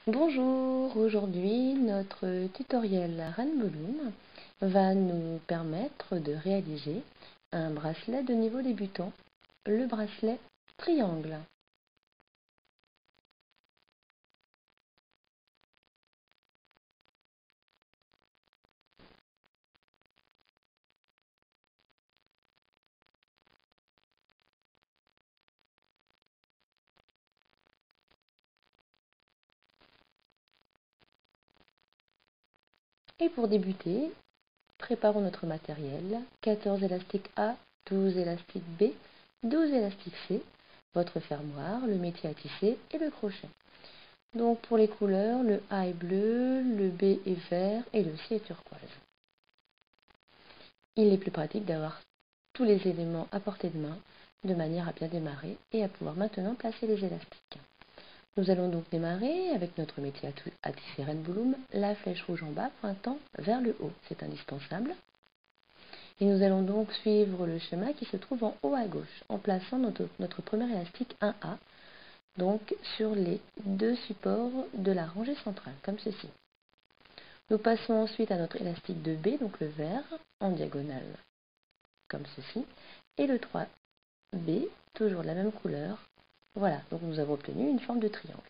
Bonjour, aujourd'hui notre tutoriel Rainbow Loom va nous permettre de réaliser un bracelet de niveau débutant, le bracelet triangle. Et pour débuter, préparons notre matériel, 14 élastiques A, 12 élastiques B, 12 élastiques C, votre fermoir, le métier à tisser et le crochet. Donc pour les couleurs, le A est bleu, le B est vert et le C est turquoise. Il est plus pratique d'avoir tous les éléments à portée de main de manière à bien démarrer et à pouvoir maintenant placer les élastiques. Nous allons donc démarrer avec notre métier à tisser Rainbow Loom, la flèche rouge en bas pointant vers le haut, c'est indispensable. Et nous allons donc suivre le schéma qui se trouve en haut à gauche, en plaçant notre premier élastique 1A, donc sur les deux supports de la rangée centrale, comme ceci. Nous passons ensuite à notre élastique 2B, donc le vert, en diagonale, comme ceci, et le 3B, toujours de la même couleur. Voilà, donc nous avons obtenu une forme de triangle.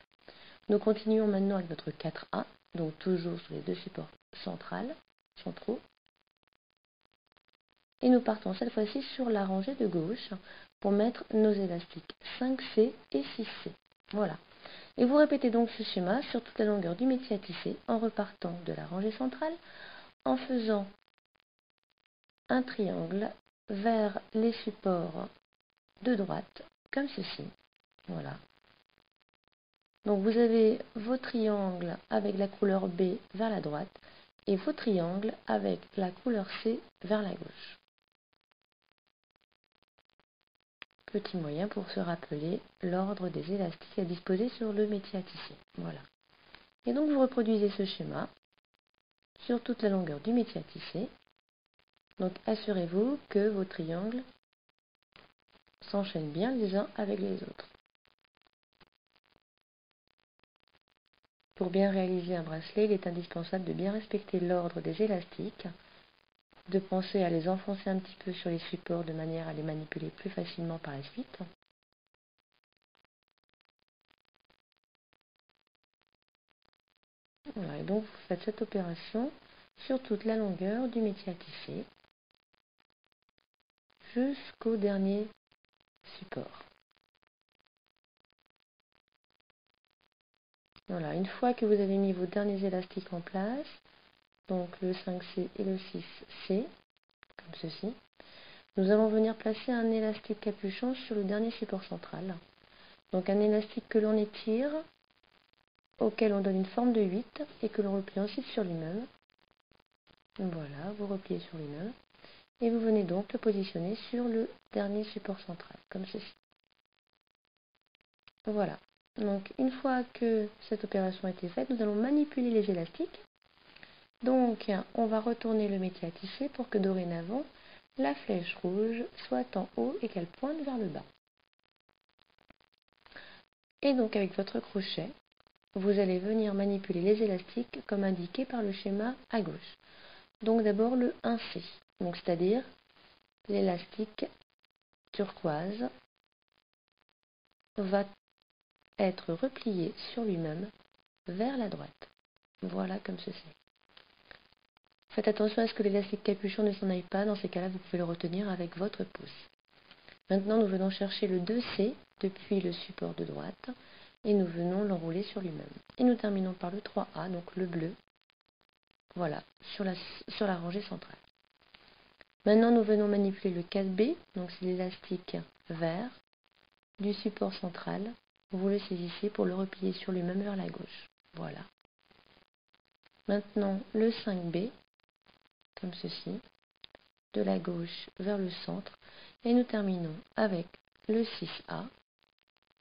Nous continuons maintenant avec notre 4A, donc toujours sur les deux supports centraux. Et nous partons cette fois-ci sur la rangée de gauche pour mettre nos élastiques 5C et 6C. Voilà. Et vous répétez donc ce schéma sur toute la longueur du métier à tisser en repartant de la rangée centrale, en faisant un triangle vers les supports de droite, comme ceci. Voilà. Donc vous avez vos triangles avec la couleur B vers la droite et vos triangles avec la couleur C vers la gauche. Petit moyen pour se rappeler l'ordre des élastiques à disposer sur le métier à tisser. Voilà. Et donc vous reproduisez ce schéma sur toute la longueur du métier à tisser. Donc assurez-vous que vos triangles s'enchaînent bien les uns avec les autres. Pour bien réaliser un bracelet, il est indispensable de bien respecter l'ordre des élastiques, de penser à les enfoncer un petit peu sur les supports de manière à les manipuler plus facilement par la suite. Voilà, et donc vous faites cette opération sur toute la longueur du métier à tisser jusqu'au dernier support. Voilà, une fois que vous avez mis vos derniers élastiques en place, donc le 5C et le 6C, comme ceci, nous allons venir placer un élastique capuchon sur le dernier support central. Donc un élastique que l'on étire, auquel on donne une forme de 8 et que l'on replie ensuite sur lui-même. Voilà, vous repliez sur lui-même. Et vous venez donc le positionner sur le dernier support central, comme ceci. Voilà. Donc une fois que cette opération a été faite, nous allons manipuler les élastiques. Donc on va retourner le métier à tisser pour que dorénavant la flèche rouge soit en haut et qu'elle pointe vers le bas. Et donc avec votre crochet, vous allez venir manipuler les élastiques comme indiqué par le schéma à gauche. Donc d'abord le 1C, donc c'est-à-dire l'élastique turquoise va être replié sur lui-même vers la droite. Voilà comme ceci. Faites attention à ce que l'élastique capuchon ne s'en aille pas, dans ces cas-là vous pouvez le retenir avec votre pouce. Maintenant nous venons chercher le 2C depuis le support de droite et nous venons l'enrouler sur lui-même. Et nous terminons par le 3A, donc le bleu, voilà, sur la rangée centrale. Maintenant nous venons manipuler le 4B, donc c'est l'élastique vert du support central. Vous le saisissez pour le replier sur lui-même vers la gauche. Voilà. Maintenant le 5B, comme ceci, de la gauche vers le centre. Et nous terminons avec le 6A,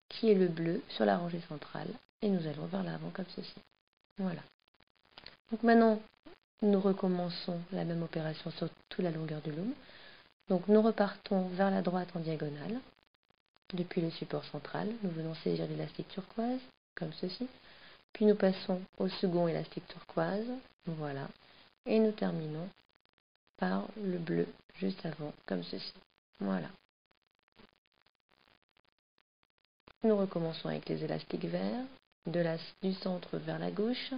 qui est le bleu sur la rangée centrale. Et nous allons vers l'avant comme ceci. Voilà. Donc maintenant, nous recommençons la même opération sur toute la longueur du loom. Donc nous repartons vers la droite en diagonale. Depuis le support central, nous venons saisir l'élastique turquoise, comme ceci. Puis nous passons au second élastique turquoise, voilà, et nous terminons par le bleu juste avant, comme ceci. Voilà. Nous recommençons avec les élastiques verts, du centre vers la gauche.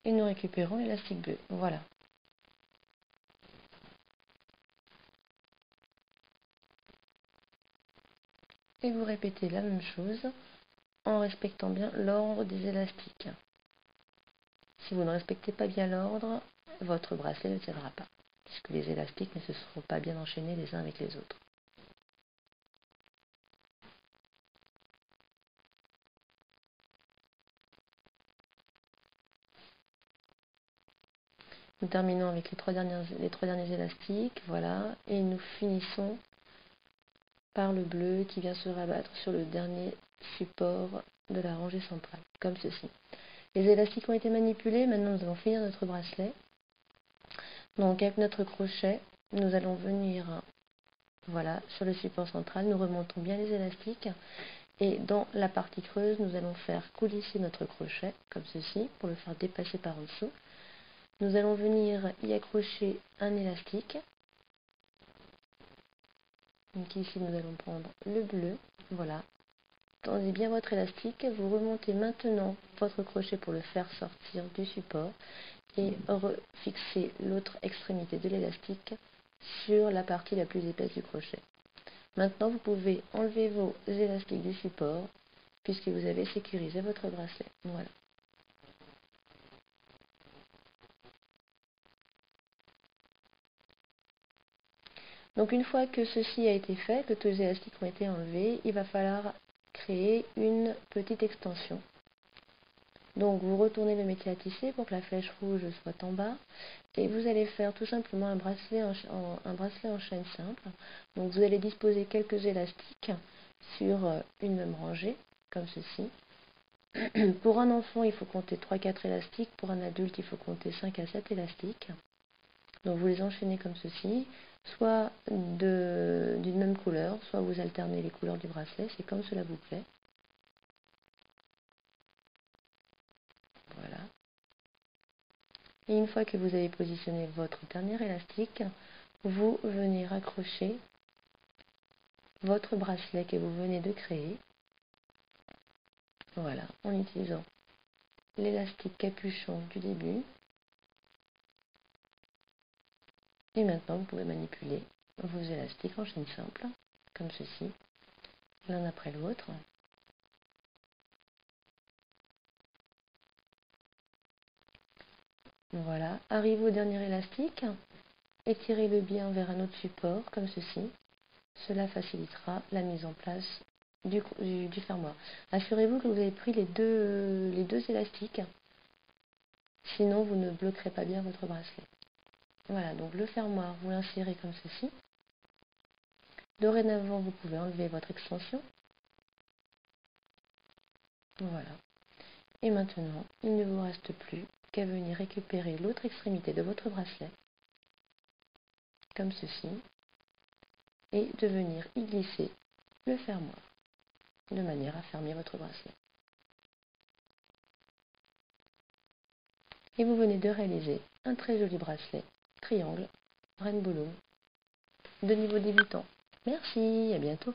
Et nous récupérons l'élastique bleu. Voilà. Et vous répétez la même chose en respectant bien l'ordre des élastiques. Si vous ne respectez pas bien l'ordre, votre bracelet ne tiendra pas, puisque les élastiques ne se seront pas bien enchaînés les uns avec les autres. Nous terminons avec les trois derniers élastiques, voilà, et nous finissons par le bleu qui vient se rabattre sur le dernier support de la rangée centrale, comme ceci. Les élastiques ont été manipulés, maintenant nous allons finir notre bracelet. Donc avec notre crochet, nous allons venir, voilà, sur le support central, nous remontons bien les élastiques, et dans la partie creuse, nous allons faire coulisser notre crochet, comme ceci, pour le faire dépasser par en dessous. Nous allons venir y accrocher un élastique. Donc ici, nous allons prendre le bleu, voilà. Tendez bien votre élastique, vous remontez maintenant votre crochet pour le faire sortir du support et refixer l'autre extrémité de l'élastique sur la partie la plus épaisse du crochet. Maintenant, vous pouvez enlever vos élastiques du support puisque vous avez sécurisé votre bracelet. Voilà. Donc une fois que ceci a été fait, que tous les élastiques ont été enlevés, il va falloir créer une petite extension. Donc vous retournez le métier à tisser pour que la flèche rouge soit en bas et vous allez faire tout simplement un bracelet en chaîne simple. Donc vous allez disposer quelques élastiques sur une même rangée, comme ceci. Pour un enfant, il faut compter 3-4 élastiques, pour un adulte, il faut compter 5 à 7 élastiques. Donc vous les enchaînez comme ceci, soit d'une même couleur, soit vous alternez les couleurs du bracelet, c'est comme cela vous plaît. Voilà. Et une fois que vous avez positionné votre dernier élastique, vous venez raccrocher votre bracelet que vous venez de créer. Voilà, en utilisant l'élastique capuchon du début. Et maintenant, vous pouvez manipuler vos élastiques en chaîne simple, comme ceci, l'un après l'autre. Voilà, arrivez au dernier élastique, étirez-le bien vers un autre support, comme ceci. Cela facilitera la mise en place du fermoir. Assurez-vous que vous avez pris les deux élastiques, sinon vous ne bloquerez pas bien votre bracelet. Voilà, donc le fermoir, vous l'insérez comme ceci. Dorénavant, vous pouvez enlever votre extension. Voilà. Et maintenant, il ne vous reste plus qu'à venir récupérer l'autre extrémité de votre bracelet, comme ceci, et de venir y glisser le fermoir, de manière à fermer votre bracelet. Et vous venez de réaliser un très joli bracelet triangle Rainbow Loom de niveau débutant. Merci, à bientôt.